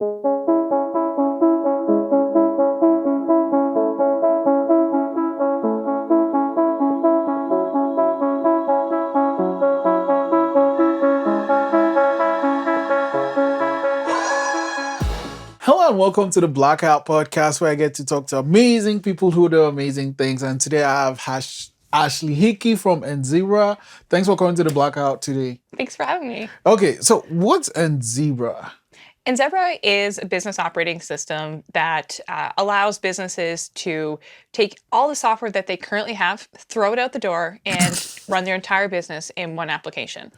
Hello and welcome to the Blackout Podcast, where I get to talk to amazing people who do amazing things. And today I have Ashely Hickey from Enzebra. Thanks for coming to the Blackout today. Thanks for having me. Okay, so what's Enzebra? Enzebra is a business operating system that allows businesses to take all the software that they currently have, throw it out the door, and run their entire business in one application.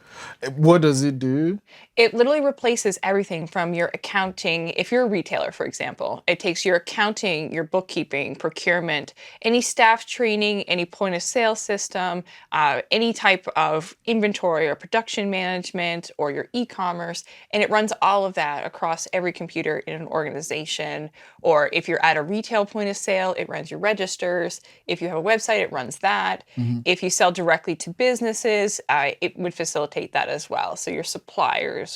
What does it do? It literally replaces everything from your accounting. If you're a retailer, for example, it takes your accounting, your bookkeeping, procurement, any staff training, any point of sale system, any type of inventory or production management, or your e-commerce, and it runs all of that across every computer in an organization. Or if you're at a retail point of sale, it runs your registers. If you have a website, it runs that. Mm-hmm. If you sell directly to businesses, it would facilitate that as well. So your suppliers,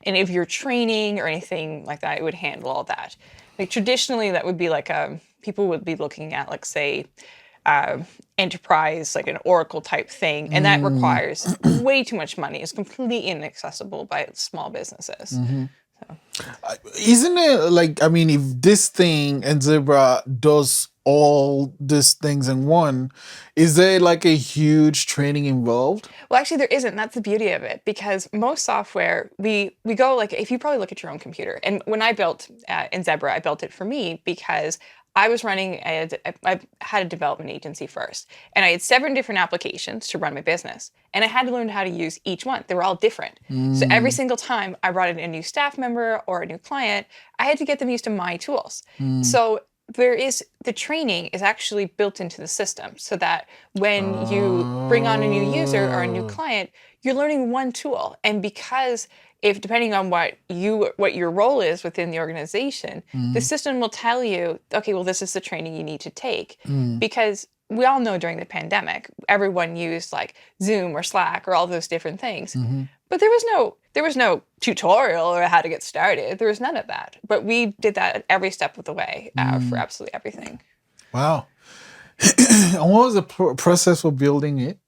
and if you're training or anything like that, it would handle all that. Like traditionally, that would be like people would be looking at, like, say, enterprise, like an Oracle type thing, and that requires way too much money. It's completely inaccessible by small businesses. Mm-hmm. So. Isn't it like, I mean, if this thing, Enzebra, does all these things in one, is there like a huge training involved? Well, actually, there isn't. That's the beauty of it, because most software, we go, like, if you probably look at your own computer. And when I built Enzebra, I built it for me because I was running, I had a development agency first, and I had 7 different applications to run my business. And I had to learn how to use each one. They were all different. So every single time I brought in a new staff member or a new client, I had to get them used to my tools. So the training is actually built into the system, so that when you bring on a new user or a new client, you're learning one tool. And because depending on what your role is within the organization, the system will tell you, okay, well, this is the training you need to take. Because we all know during the pandemic, everyone used like Zoom or Slack or all those different things. But there was no tutorial or how to get started. There was none of that. But we did that at every step of the way for absolutely everything. Wow. And what was the process for building it?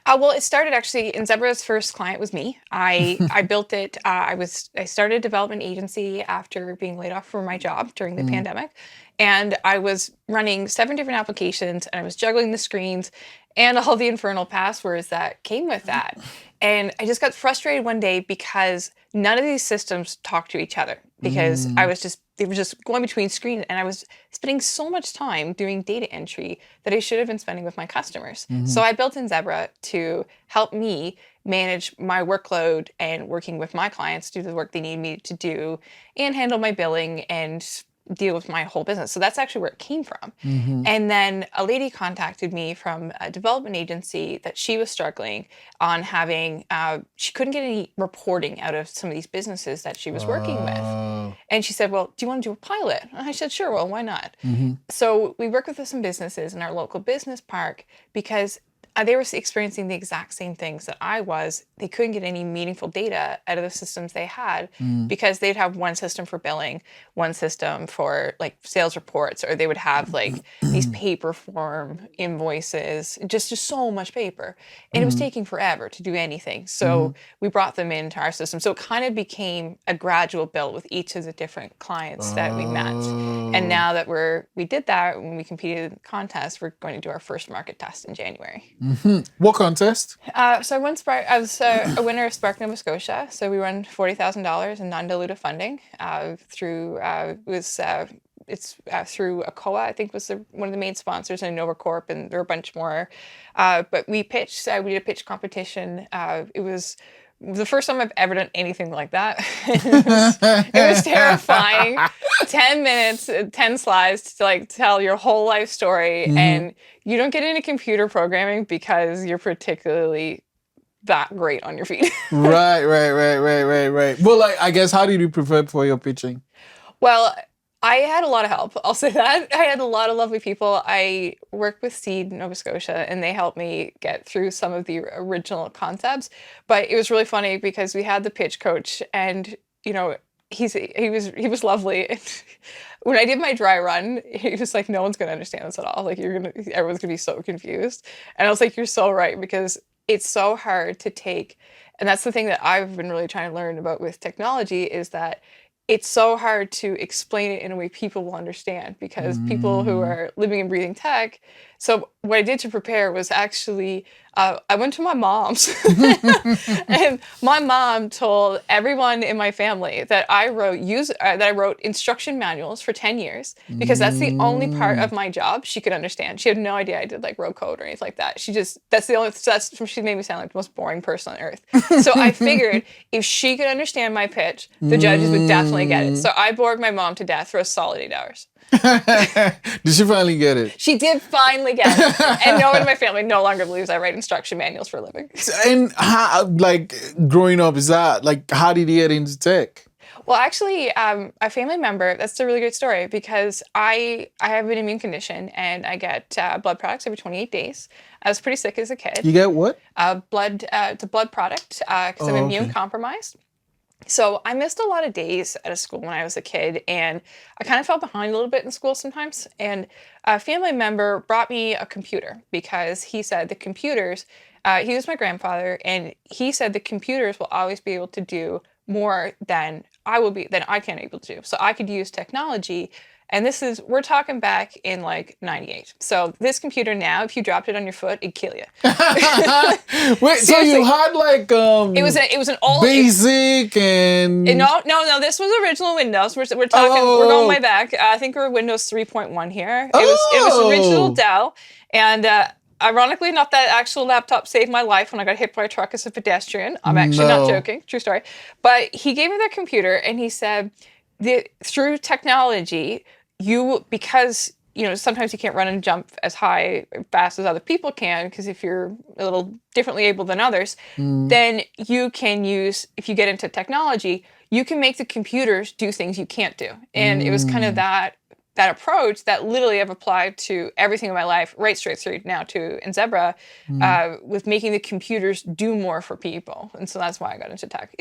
Well, it started actually, Enzebra's first client was me. I built it. I started a development agency after being laid off from my job during the pandemic. And I was running 7 different applications, and I was juggling the screens and all the infernal passwords that came with that. And I just got frustrated one day because none of these systems talk to each other, because they were just going between screens, and I was spending so much time doing data entry that I should have been spending with my customers. So I built Enzebra to help me manage my workload and working with my clients, do the work they need me to do, and handle my billing and deal with my whole business. So that's actually where it came from. And then a lady contacted me from a development agency that she was struggling on having, she couldn't get any reporting out of some of these businesses that she was working with. And she said, well, do you want to do a pilot? And I said, sure, well, why not? So we worked with some businesses in our local business park because they were experiencing the exact same things that I was. They couldn't get any meaningful data out of the systems they had because they'd have one system for billing, one system for like sales reports, or they would have like these paper form invoices, just so much paper. And it was taking forever to do anything. So we brought them into our system. So it kind of became a gradual build with each of the different clients that we met. And now that we did that, when we competed in the contest, we're going to do our first market test in January. What contest? So I was a winner of Spark Nova Scotia. So we won $40,000 in non-dilutive funding through through ACOA, I think was one of the main sponsors, and NovaCorp, and there were a bunch more. But we pitched. We did a pitch competition. It was the first time I've ever done anything like that. It was terrifying. 10 minutes, 10 slides to like tell your whole life story. And you don't get into computer programming because you're particularly that great on your feet. Right. Well, like, I guess, how did you prepare for your pitching? Well, I had a lot of help. I'll say that. I had a lot of lovely people. I worked with Seed Nova Scotia, and they helped me get through some of the original concepts. But it was really funny because we had the pitch coach, and he was lovely. And when I did my dry run, he was like, no one's gonna understand this at all. Like everyone's gonna be so confused. And I was like, you're so right, because it's so hard to take. And that's the thing that I've been really trying to learn about with technology, is that it's so hard to explain it in a way people will understand, because people who are living and breathing tech. So what I did to prepare was actually, I went to my mom's and my mom told everyone in my family that I wrote instruction manuals for 10 years, because that's the only part of my job she could understand. She had no idea I did like road code or anything like that. She made me sound like the most boring person on earth. So I figured if she could understand my pitch, the judges would definitely get it. So I bored my mom to death for a solid 8 hours. Did she finally get it? She did finally get it. And no one in my family no longer believes I write instruction manuals for a living. And how, like, growing up, is that, like, how did you get into tech? Well, actually, a family member, that's a really great story, because I have an immune condition and I get blood products every 28 days. I was pretty sick as a kid. You get what? It's a blood product, because I'm immune compromised. So I missed a lot of days out of school when I was a kid, and I kind of fell behind a little bit in school sometimes. And a family member brought me a computer, because he said the computers, he was my grandfather, and he said the computers will always be able to do more than I can able to do. So I could use technology. And we're talking back in like 98. So this computer now, if you dropped it on your foot, it'd kill you. Wait, so you had like it was an old basic and no, this was original Windows. We're talking we're going way back. I think we're Windows 3.1 here. It was original Dell, and ironically, not that actual laptop saved my life when I got hit by a truck as a pedestrian. I'm actually not joking. True story. But he gave me that computer and he said, through technology, because sometimes you can't run and jump as high or fast as other people can, because if you're a little differently able than others, then you can use, if you get into technology, you can make the computers do things you can't do. And it was kind of that approach that literally I've applied to everything in my life, right straight through now to Enzebra, with making the computers do more for people. And so that's why I got into tech.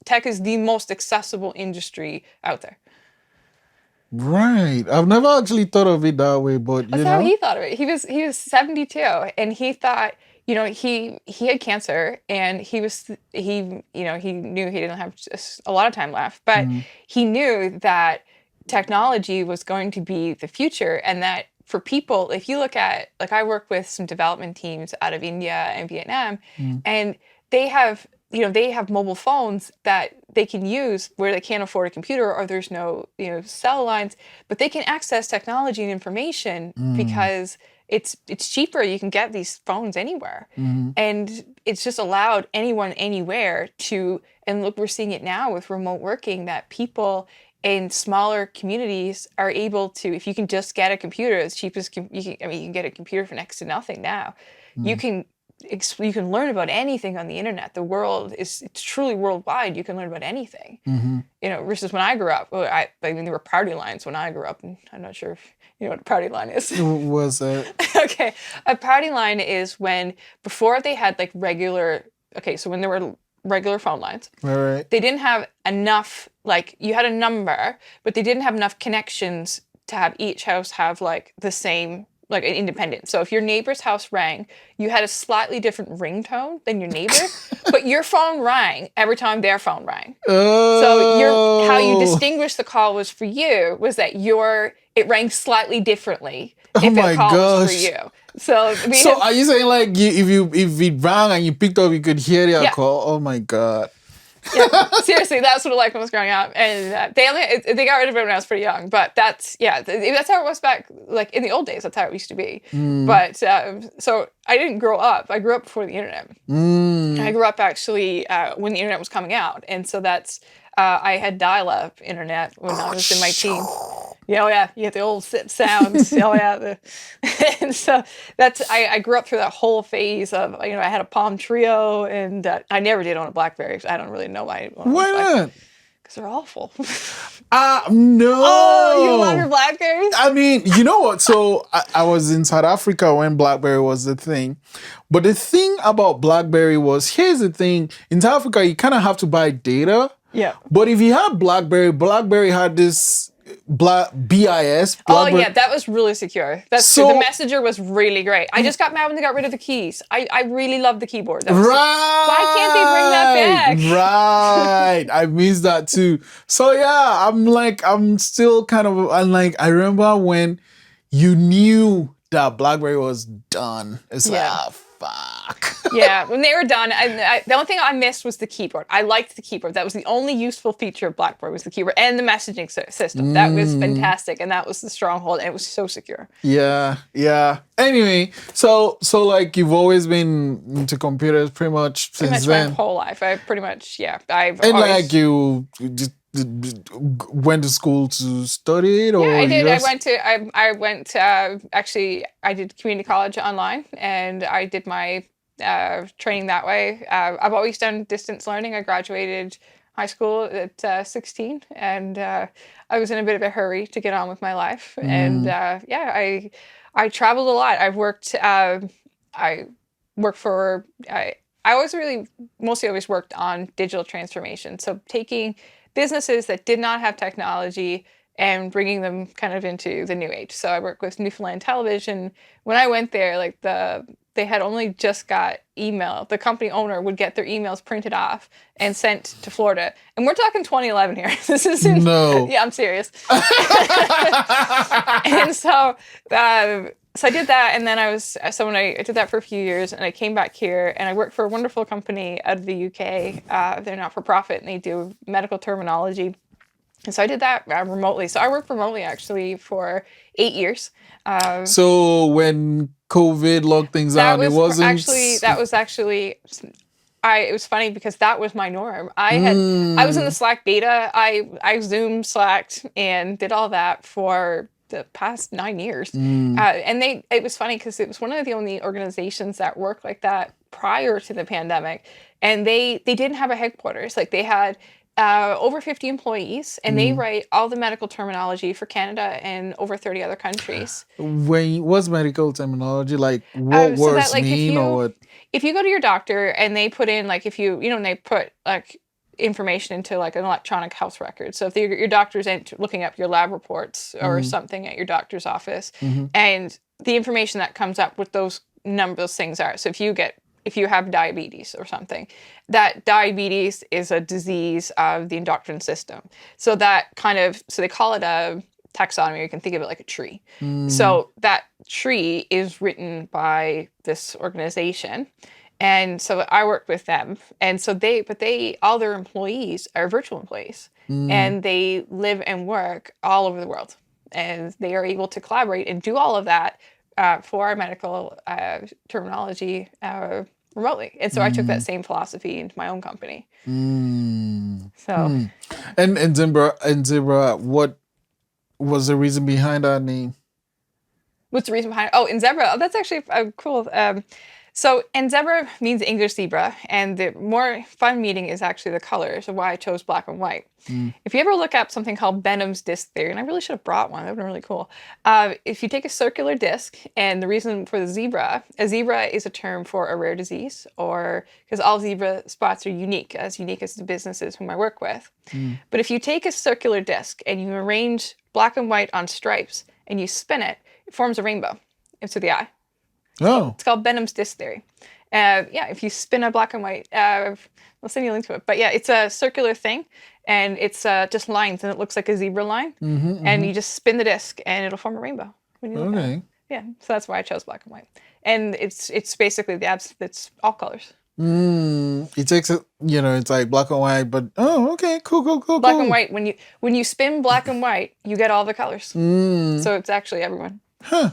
Tech is the most accessible industry out there. Right. I've never actually thought of it that way, but That's how he thought of it. He was 72, and he thought, he had cancer, and he knew he didn't have a lot of time left, but he knew that technology was going to be the future, and that for people, if you look at, like, I work with some development teams out of India and Vietnam, and they have mobile phones that they can use where they can't afford a computer or there's no cell lines, but they can access technology and information because it's cheaper. You can get these phones anywhere, and it's just allowed anyone anywhere to. And look, we're seeing it now with remote working, that people in smaller communities are able to, if you can just get a computer as cheap as you can get a computer for next to nothing now. You can learn about anything on the internet. The world it's truly worldwide. You can learn about anything. Versus when I grew up, there were party lines when I grew up, and I'm not sure if you know what a party line is. What was that? Okay, a party line is when, before they had like so when there were regular phone lines, right, they didn't have enough, like, you had a number, but they didn't have enough connections to have each house have like the same, like, an independent. So if your neighbor's house rang, you had a slightly different ringtone than your neighbor, but your phone rang every time their phone rang. So how you distinguish the call was that it rang slightly differently if the call was for you. So are you saying, like, if it rang and you picked up, you could hear their call? Oh my God. Yeah, seriously, that's what it like when I was growing up, and they got rid of it when I was pretty young. But that's how it was back, like, in the old days. That's how it used to be. But so I didn't grow up. I grew up before the internet. I grew up actually when the internet was coming out, and so that's I had dial-up internet when I was in my teens. Yeah, you get the old sip sounds. And so I grew up through that whole phase of, I had a Palm Trio, and I never did own a BlackBerry. I don't really know why. Why not? Because they're awful. No. Oh, you love your BlackBerries? I mean, you know what? So I was in South Africa when BlackBerry was the thing. But the thing about BlackBerry was, here's the thing. In South Africa, you kind of have to buy data. Yeah. But if you had BlackBerry had this BIS, Oh BlackBerry. yeah, that was really secure. That's true. So, The messenger was really great. I just got mad when they got rid of the keys. I really love the keyboard. That was why can't they bring that back? Right. I missed that too. So yeah, I'm still kind of, I remember when you knew that BlackBerry was done. It's like, Yeah. fuck. Yeah, when they were done, the only thing I missed was the keyboard. I liked the keyboard. That was the only useful feature of BlackBerry was the keyboard and the messaging system. That was fantastic, and that was the stronghold, and it was so secure. Yeah, yeah. Anyway, so like you've always been into computers pretty much Pretty since much my then. whole life. I pretty much, yeah. I've And always. like you just went to school to study it, Yeah, or I you did. I just went to. I went. Actually, I did community college online, and I did my training that way. I've always done distance learning. I graduated high school at 16, and I was in a bit of a hurry to get on with my life. And yeah, I traveled a lot. I've worked. I worked for. I always really mostly always worked on digital transformation. So taking businesses that did not have technology and bringing them kind of into the new age. So I work with Newfoundland Television. When I went there, like they had only just got email. The company owner would get their emails printed off and sent to Florida. And we're talking 2011 here. This isn't. No. Yeah, I'm serious. And so I did that, and then when I did that for a few years, and I came back here, and I worked for a wonderful company out of the UK. They're not for profit, and they do medical terminology. And so I did that remotely. So I worked remotely actually for 8 years. So when COVID locked things down, it wasn't. It was funny because that was my norm. I was in the Slack beta. I Zoomed, Slacked, and did all that for the past 9 years. And it was funny because it was one of the only organizations that worked like that prior to the pandemic. And they didn't have a headquarters. Like they had over 50 employees, and they write all the medical terminology for Canada and over 30 other countries. What's medical terminology? Like what words mean or what? If you go to your doctor and they put in, like, if they put like information into like an electronic health record. So if your doctor's looking up your lab reports or something at your doctor's office, and the information that comes up with those things are. So if you have diabetes or something, that diabetes is a disease of the endocrine system. So they call it a taxonomy. You can think of it like a tree. So that tree is written by this organization. And so I worked with them. And so all their employees are virtual employees, and they live and work all over the world. And they are able to collaborate and do all of that for our medical terminology remotely. And so I took that same philosophy into my own company. So. And Enzebra, what was the reason behind that name? What's the reason behind it? Oh, Enzebra. Oh, that's actually cool. So Enzebra means English zebra, and the more fun meaning is actually the color, so why I chose black and white. If you ever look up something called Benham's disc theory, and I really should have brought one, that would have been really cool. If you take a circular disc, and the reason for a zebra is a term for a rare disease, or because all zebra spots are unique as the businesses whom I work with. But if you take a circular disc and you arrange black and white on stripes, and you spin it, it forms a rainbow into the eye. Oh. It's called Benham's disc theory. If you spin a black and white, I'll send you a link to it. But yeah, it's a circular thing, and it's just lines, and it looks like a zebra line. And you just spin the disc, and it'll form a rainbow. When you look at it. Yeah, so that's why I chose black and white. And it's basically it's all colors. It takes it's like black and white, but okay, cool. Black and white. When you spin black and white, you get all the colors. So it's actually everyone. Huh.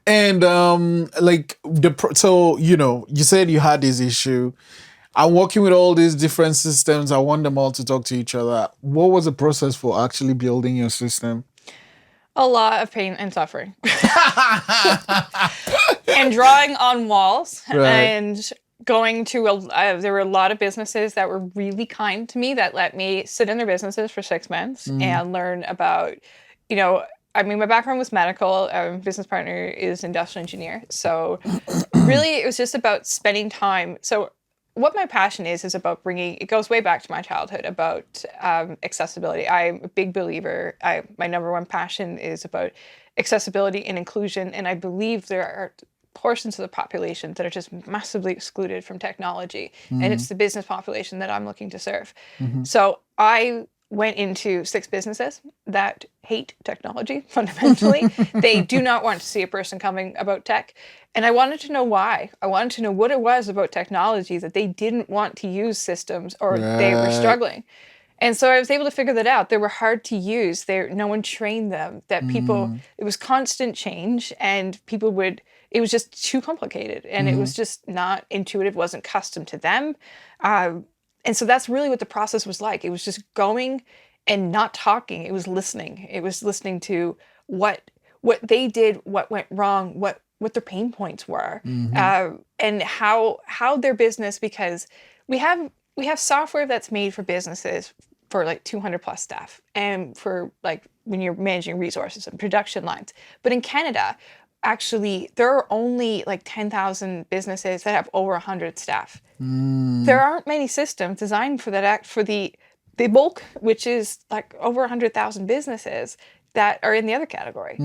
And you said you had this issue. I'm working with all these different systems. I want them all to talk to each other. What was the process for actually building your system? A lot of pain and suffering. And drawing on walls. Right. And going to there were a lot of businesses that were really kind to me that let me sit in their businesses for 6 months and learn about, my background was medical. My business partner is industrial engineer. So really it was just about spending time. So what my passion is about bringing, it goes way back to my childhood, about accessibility. I'm a big believer. My number one passion is about accessibility and inclusion. And I believe there are portions of the population that are just massively excluded from technology. And it's the business population that I'm looking to serve. So I went into 6 businesses that hate technology fundamentally. They do not want to see a person coming about tech. And I wanted to know why. I wanted to know what it was about technology that they didn't want to use systems, or they were struggling. And so I was able to figure that out. They were hard to use. No one trained them. That people, it was constant change, and people would, it was just too complicated, and it was just not intuitive, wasn't custom to them. And so that's really what the process was like. It was just going and not talking. It was listening. It was listening to what they did, what went wrong, what their pain points were, and how their business, because we have software that's made for businesses for like 200 plus staff, and for like when you're managing resources and production lines. But in Canada, actually, there are only like 10,000 businesses that have over 100 staff. There aren't many systems designed for that, for the bulk, which is like over 100,000 businesses that are in the other category.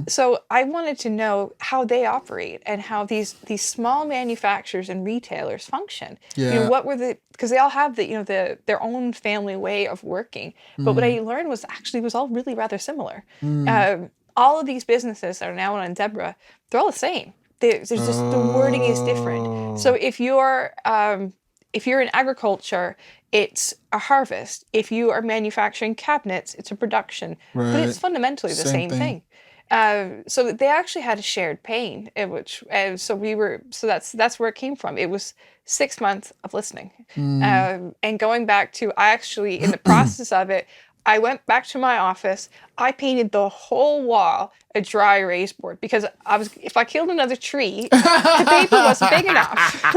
So I wanted to know how they operate and how these small manufacturers and retailers function. Yeah. What were because they all have their own family way of working. But what I learned was all really rather similar. All of these businesses that are now on Enzebra, they're all the same. There's just the wording is different. So if you're in agriculture, it's a harvest. If you are manufacturing cabinets, it's a production. But it's fundamentally the same thing. So they actually had a shared pain, so that's where it came from. It was 6 months of listening, and going back to, I actually, in the process of it, I went back to my office. I painted the whole wall a dry erase board, because if I killed another tree, the paper wasn't big enough.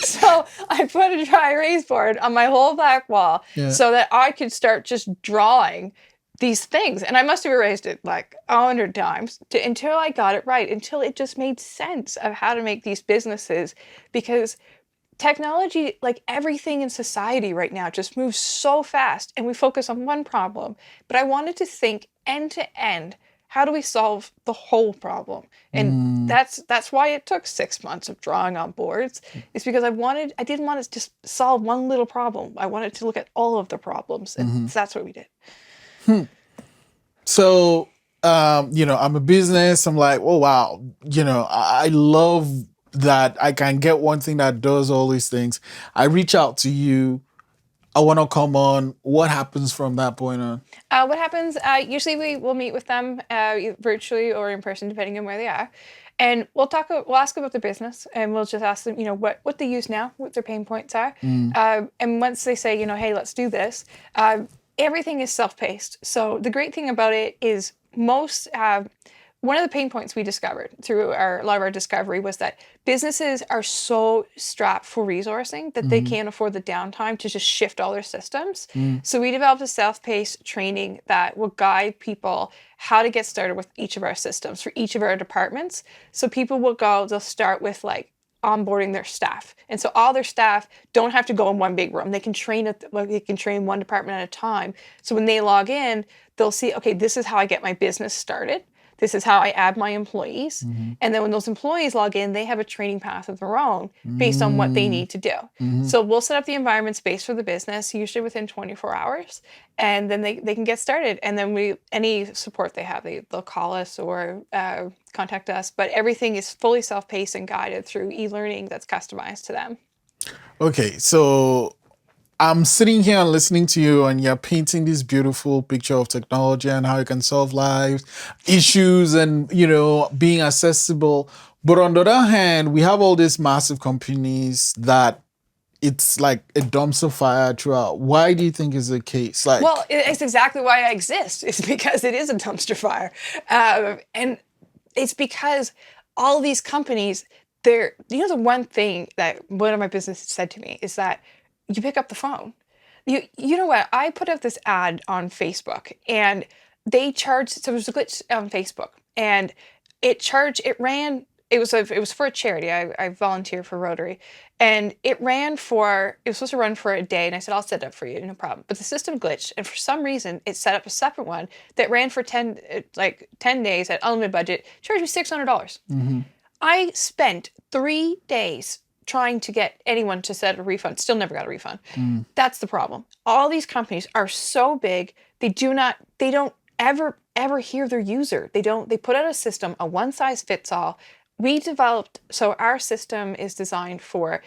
So I put a dry erase board on my whole back wall so that I could start just drawing these things. And I must have erased it like 100 times until I got it right, until it just made sense of how to make these businesses. Because technology, like everything in society right now, just moves so fast, and we focus on one problem. But I wanted to think end to end. How do we solve the whole problem? And that's why it took 6 months of drawing on boards. It's because I didn't want to just solve one little problem. I wanted to look at all of the problems, and that's what we did. So, I'm a business. I'm like, oh wow, I love that I can get one thing that does all these things. I reach out to you. I want to come on. What happens from that point on? What happens? Usually we will meet with them virtually or in person, depending on where they are, and we'll ask about their business, and we'll just ask them, what they use now, what their pain points are, and once they say, hey, let's do this, everything is self-paced. So the great thing about it is one of the pain points we discovered through a lot of our discovery was that businesses are so strapped for resourcing that they can't afford the downtime to just shift all their systems. So we developed a self-paced training that will guide people how to get started with each of our systems for each of our departments. So people they'll start with like onboarding their staff. And so all their staff don't have to go in one big room. They can train one department at a time. So when they log in, they'll see, okay, this is how I get my business started. This is how I add my employees. And then when those employees log in, they have a training path of their own based on what they need to do. So we'll set up the environment space for the business, usually within 24 hours. And then they can get started. And then any support they have, they'll call us or contact us. But everything is fully self-paced and guided through e-learning that's customized to them. Okay, so I'm sitting here and listening to you, and you're painting this beautiful picture of technology and how it can solve lives, issues, and, being accessible. But on the other hand, we have all these massive companies that it's like a dumpster fire throughout. Why do you think is the case? Well, it's exactly why I exist. It's because it is a dumpster fire. And it's because all these companies, the one thing that one of my businesses said to me is that you pick up the phone. You know what? I put out this ad on Facebook, and they charged. So there was a glitch on Facebook, and it ran it was for a charity. I volunteer for Rotary, and it was supposed to run for a day, and I said, I'll set it up for you, no problem. But the system glitched, and for some reason, it set up a separate one that ran for 10 days at unlimited budget, charged me $600. I spent 3 days trying to get anyone to set a refund, still never got a refund. That's the problem. All these companies are so big, they don't ever hear their user. They put out a system, a one size fits all. So our system is designed for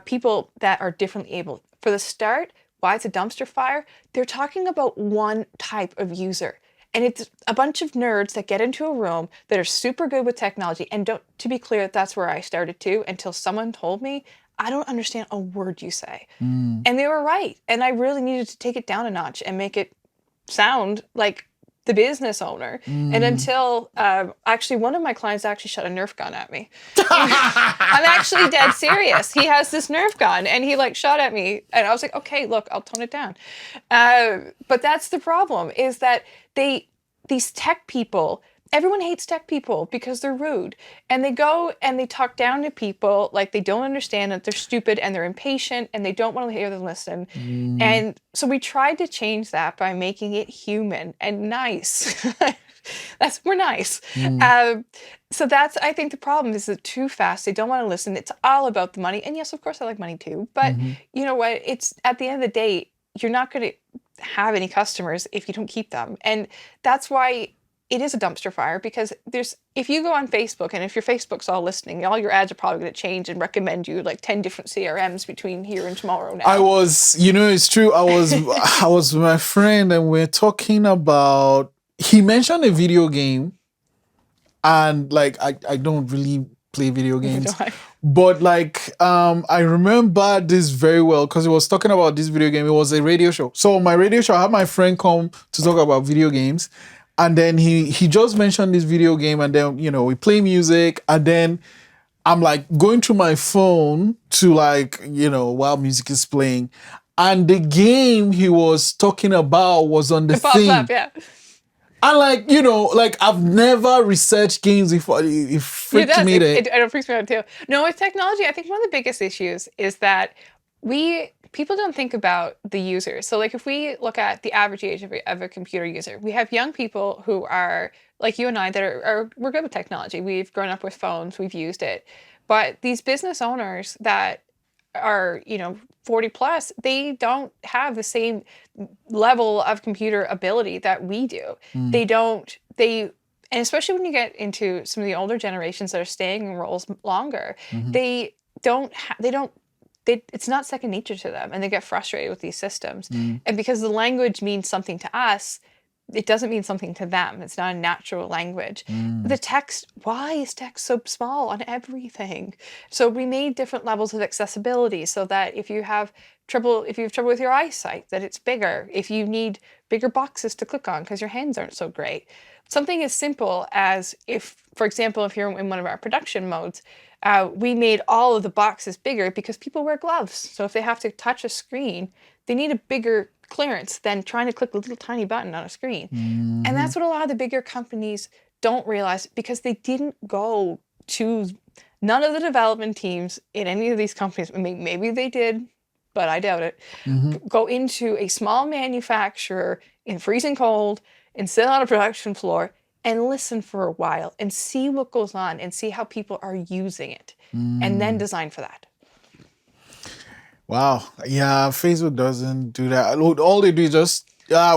people that are differently able. For the start, why it's a dumpster fire, they're talking about one type of user. And it's a bunch of nerds that get into a room that are super good with technology. And to be clear, that's where I started too, until someone told me, I don't understand a word you say. And they were right. And I really needed to take it down a notch and make it sound like the business owner. And until actually one of my clients actually shot a Nerf gun at me. I'm actually dead serious. He has this Nerf gun and he shot at me, and I was like, okay, look, I'll tone it down. But that's the problem, is that these tech people, everyone hates tech people because they're rude, and they go and they talk down to people like they don't understand, that they're stupid and they're impatient and they don't want to hear them listen. And so we tried to change that by making it human and nice. We're nice. So that's, I think the problem is that too fast. They don't want to listen. It's all about the money. And yes, of course I like money too. But you know what? It's at the end of the day, you're not going to have any customers if you don't keep them. And that's why it is a dumpster fire, because if you go on Facebook, and if your Facebook's all listening, all your ads are probably going to change and recommend you 10 different CRMs between here and tomorrow now. It's true. I was with my friend and we're talking about, he mentioned a video game, and I don't really play video games. But I remember this very well because he was talking about this video game. It was a radio show. So on my radio show, I had my friend come to talk about video games. And then he just mentioned this video game, and then, we play music, and then I'm going through my phone to while music is playing. And the game he was talking about was on the thing. Up, yeah. And I've never researched games before. It freaked me out. It freaks me out too. No, with technology, I think one of the biggest issues is that people don't think about the user. So if we look at the average age of a computer user, we have young people who are like you and I that we're good with technology. We've grown up with phones, we've used it. But these business owners that are, 40 plus, they don't have the same level of computer ability that we do. And especially when you get into some of the older generations that are staying in roles longer, it's not second nature to them, and they get frustrated with these systems. And because the language means something to us, it doesn't mean something to them. It's not a natural language. The text, why is text so small on everything? So we made different levels of accessibility so that if you have trouble with your eyesight, that it's bigger. If you need bigger boxes to click on because your hands aren't so great. Something as simple as for example, if you're in one of our production modes, we made all of the boxes bigger because people wear gloves. So if they have to touch a screen, they need a bigger clearance than trying to click a little tiny button on a screen. And that's what a lot of the bigger companies don't realize, because they didn't go to, none of the development teams in any of these companies, maybe they did, but I doubt it, go into a small manufacturer in freezing cold and sit on a production floor and listen for a while and see what goes on and see how people are using it, and then design for that. Wow. Yeah, Facebook doesn't do that. All they do is just,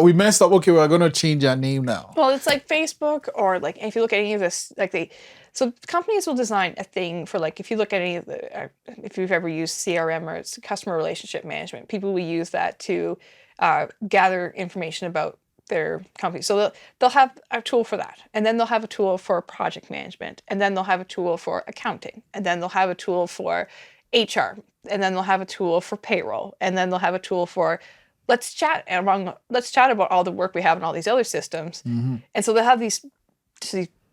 we messed up. Okay, we're going to change our name now. Well, it's like Facebook, or if you look at any of this, so companies will design a thing for if you look at any of if you've ever used CRM or it's customer relationship management, people will use that to gather information about their company. So they'll have a tool for that, and then they'll have a tool for project management, and then they'll have a tool for accounting, and then they'll have a tool for HR, and then they'll have a tool for payroll, and then they'll have a tool for let's chat about all the work we have in all these other systems. And so they'll have these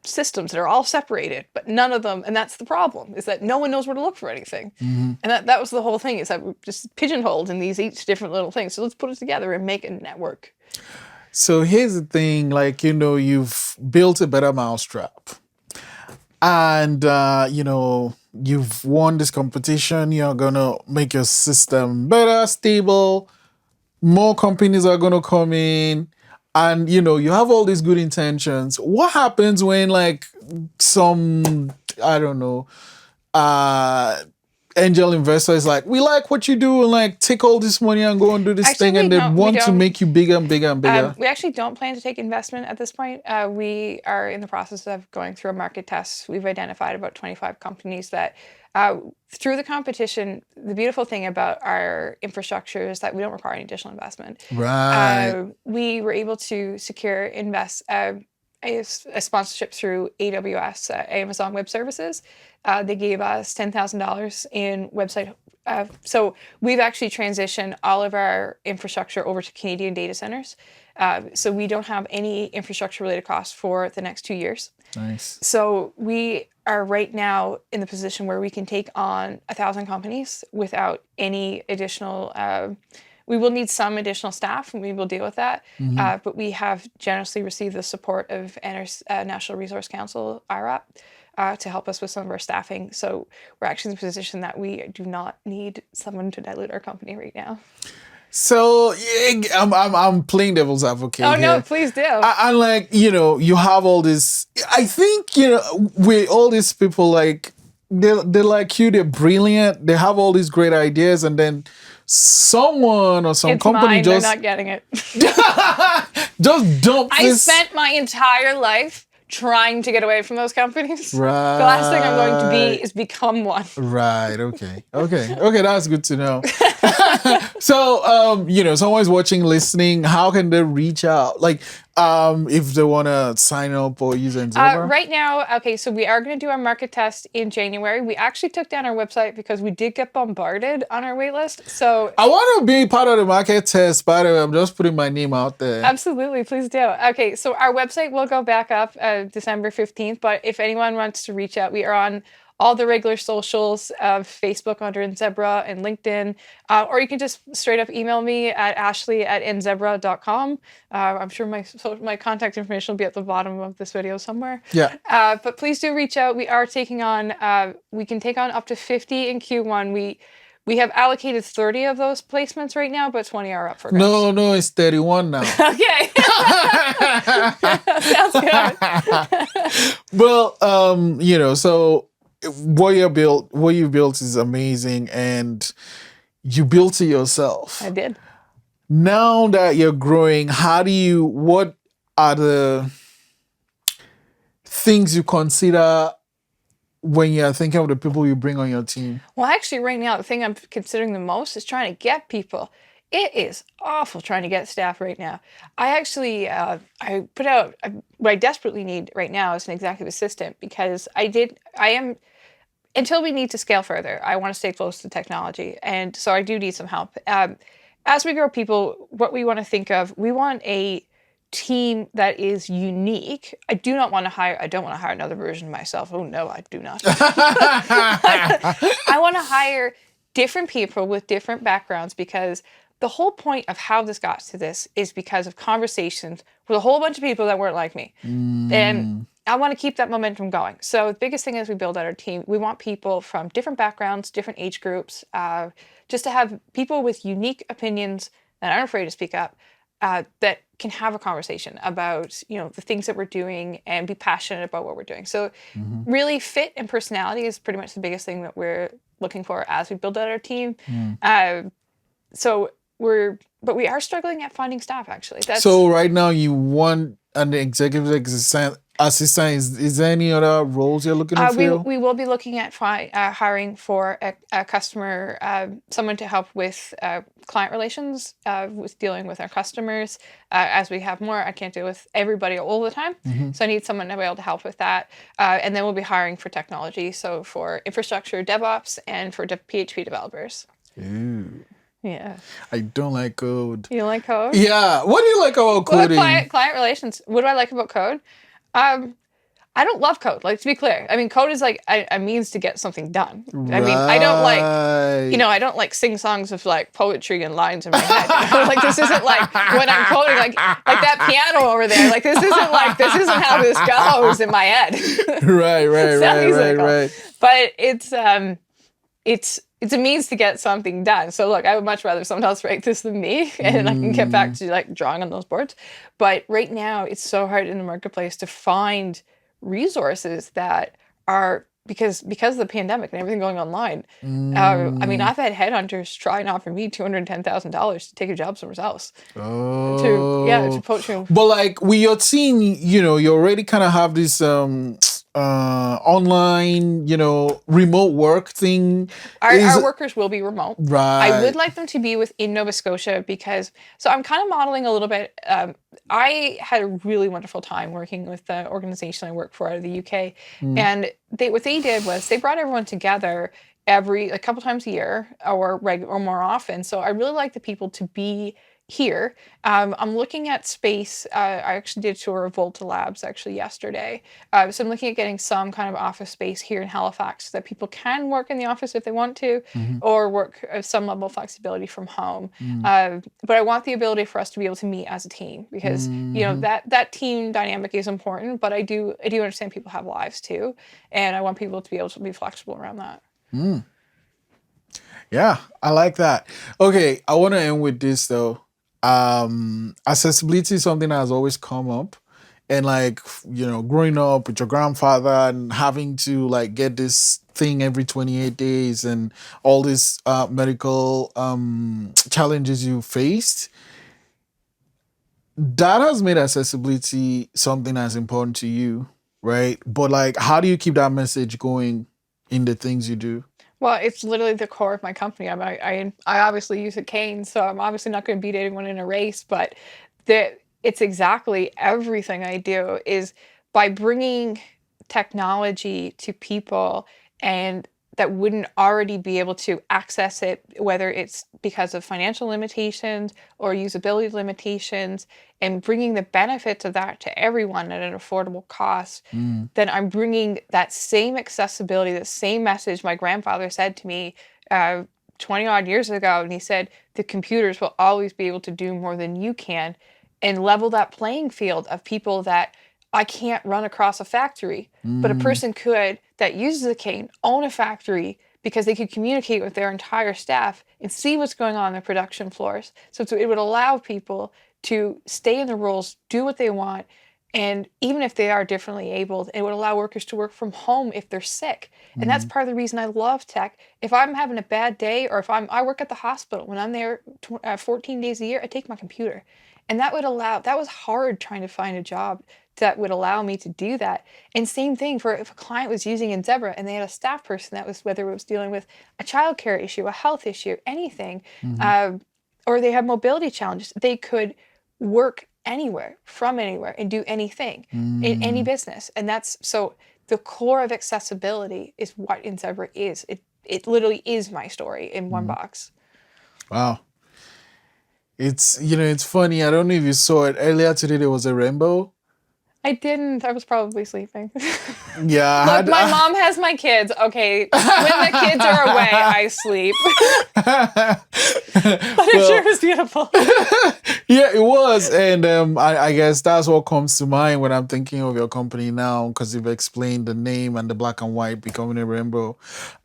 systems that are all separated, but none of them, and that's the problem, is that no one knows where to look for anything. And that was the whole thing, is that we're just pigeonholed in these each different little things. So let's put it together and make a network. So here's the thing, you've built a better mousetrap. and you've won this competition. You're gonna make your system better, stable. More companies are gonna come in, and you have all these good intentions. What happens when like some, I don't know, uh angel investor is like, we like what you do, and like take all this money and go and do this Actually, thing, and they we want to don't. make you bigger and bigger and bigger? We actually don't plan to take investment at this point. We are in the process of going through a market test. We've identified about 25 companies that, through the competition, the beautiful thing about our infrastructure is that we don't require any additional investment. Right. We were able to secure a sponsorship through AWS, Amazon Web Services. They gave us $10,000 in website. So we've actually transitioned all of our infrastructure over to Canadian data centers. So we don't have any infrastructure related costs for the next 2 years. Nice. So we are right now in the position where we can take on 1,000 companies without any additional. We will need some additional staff, and we will deal with that. But we have generously received the support of National Resource Council, IRAP, to help us with some of our staffing. So we're actually in the position that we do not need someone to dilute our company right now. So yeah, I'm playing devil's advocate Oh here. no, please do. And like, you have all this. I think, with all these people, like they're like you, they're brilliant, they have all these great ideas, and then someone or some It's company mine. just They're not getting it. just dump I this. spent my entire life trying to get away from those companies. Right. The last thing I'm going to be is become one. Right. Okay. That's good to know. So, someone's watching, listening. How can they reach out? Like, if they want to sign up or use Enzebra? Right now, okay, so we are going to do our market test in January. We actually took down our website because we did get bombarded on our wait list. So I want to be part of the market test. By the way, I'm just putting my name out there. absolutely, please do. Okay, so our website will go back up December 15th, but if anyone wants to reach out, we are on all the regular socials of Facebook under Enzebra and LinkedIn, or you can just straight up email me at ashely@enzebra.com. I'm sure my contact information will be at the bottom of this video somewhere. Yeah. But please do reach out. We are taking on, we can take on up to 50 in Q1. We have allocated 30 of those placements right now, but 20 are up for grabs. No, it's 31 now. Okay. Sounds good. Well, so what you built is amazing, and you built it yourself. I did. Now that you're growing, what are the things you consider when you're thinking of the people you bring on your team? Well, actually, right now, the thing I'm considering the most is trying to get people. It is awful trying to get staff right now. I actually, I put out what I desperately need right now is an executive assistant, because until we need to scale further, I want to stay close to technology. And so I do need some help. As we grow people, what we want to think of, we want a team that is unique. I don't want to hire another version of myself. Oh no, I do not. I want to hire different people with different backgrounds, because the whole point of how this got to this is because of conversations with a whole bunch of people that weren't like me. And I want to keep that momentum going. So the biggest thing as we build out our team, we want people from different backgrounds, different age groups, just to have people with unique opinions that aren't afraid to speak up, that can have a conversation about, the things that we're doing and be passionate about what we're doing. So really, fit and personality is pretty much the biggest thing that we're looking for as we build out our team. But we are struggling at finding staff, actually. So right now you want an executive assistant. Is there any other roles you're looking to fill? We will be looking at hiring for a customer, someone to help with client relations, with dealing with our customers. As we have more, I can't deal with everybody all the time. So I need someone to be able to help with that. And then we'll be hiring for technology, so for infrastructure, DevOps, and for PHP developers. Ooh. Yeah. I don't like code. You don't like code? Yeah. What do you like about coding? Client relations. What do I like about code? I don't love code. Like, to be clear, I mean, code is like a means to get something done. I mean, Right. I don't like sing songs of like poetry and lines in my head. You know? Like, this isn't like when I'm coding, like that piano over there. Like, this isn't how this goes in my head. Right. But it's a means to get something done. So look, I would much rather someone else write this than me, and I can get back to like drawing on those boards. But right now, it's so hard in the marketplace to find resources that are because of the pandemic and everything going online. I mean, I've had headhunters try and offer me $210,000 to take a job somewhere else. To poach me. But like with your team, you know, you already kind of have this online, you know, remote work thing. Our workers will be remote. Right. I would like them to be within Nova Scotia because, so I'm kind of modeling a little bit. I had a really wonderful time working with the organization I work for out of the UK. And what they did was they brought everyone together a couple times a year or more often. So I really like the people to be here. I'm looking at space. I actually did a tour of Volta Labs actually yesterday. So I'm looking at getting some kind of office space here in Halifax so that people can work in the office if they want to, or work some level of flexibility from home. But I want the ability for us to be able to meet as a team because you know that team dynamic is important. But I do understand people have lives too, and I want people to be able to be flexible around that. Yeah, I like that. Okay, I want to end with this though. Accessibility is something that has always come up, and like, you know, growing up with your grandfather and having to like get this thing every 28 days and all these medical challenges you faced, that has made accessibility something that's important to you, right? But like, how do you keep that message going in the things you do? Well, it's literally the core of my company. I obviously use a cane, so I'm obviously not going to beat anyone in a race. But it's exactly everything I do is by bringing technology to people and that wouldn't already be able to access it, whether it's because of financial limitations or usability limitations, and bringing the benefits of that to everyone at an affordable cost, then I'm bringing that same accessibility, the same message my grandfather said to me 20 odd years ago. And he said, the computers will always be able to do more than you can, and level that playing field of people that I can't run across a factory, but a person could that uses a cane own a factory because they could communicate with their entire staff and see what's going on their production floors. So it would allow people to stay in their roles, do what they want, and even if they are differently abled, it would allow workers to work from home if they're sick. And that's part of the reason I love tech. If I'm having a bad day, or if I work at the hospital, when I'm there 14 days a year, I take my computer. And that was hard trying to find a job that would allow me to do that. And same thing for if a client was using Enzebra and they had a staff person that was, whether it was dealing with a childcare issue, a health issue, anything, or they have mobility challenges, they could work anywhere, from anywhere, and do anything in any business. And that's, so the core of accessibility is what Enzebra is. It literally is my story in one box. Wow. It's, you know, it's funny. I don't know if you saw it earlier today. There was a rainbow. I didn't. I was probably sleeping. Yeah. Look, my mom has my kids. Okay. When the kids are away, I sleep. But it sure was beautiful. Yeah, it was. And I guess that's what comes to mind when I'm thinking of your company now, because you've explained the name and the black and white becoming a rainbow.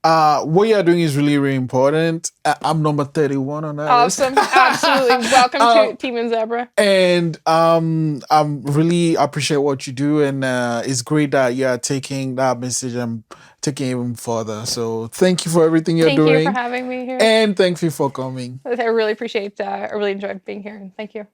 What you're doing is really, really important. I'm number 31 on that Awesome. list. Absolutely. Welcome to Team Enzebra. And I'm really appreciate what you do, and it's great that you're taking that message and taking it even further. So thank you for everything you're doing. Thank you for having me here. And thank you for coming. I really appreciate I really enjoyed being here. Thank you.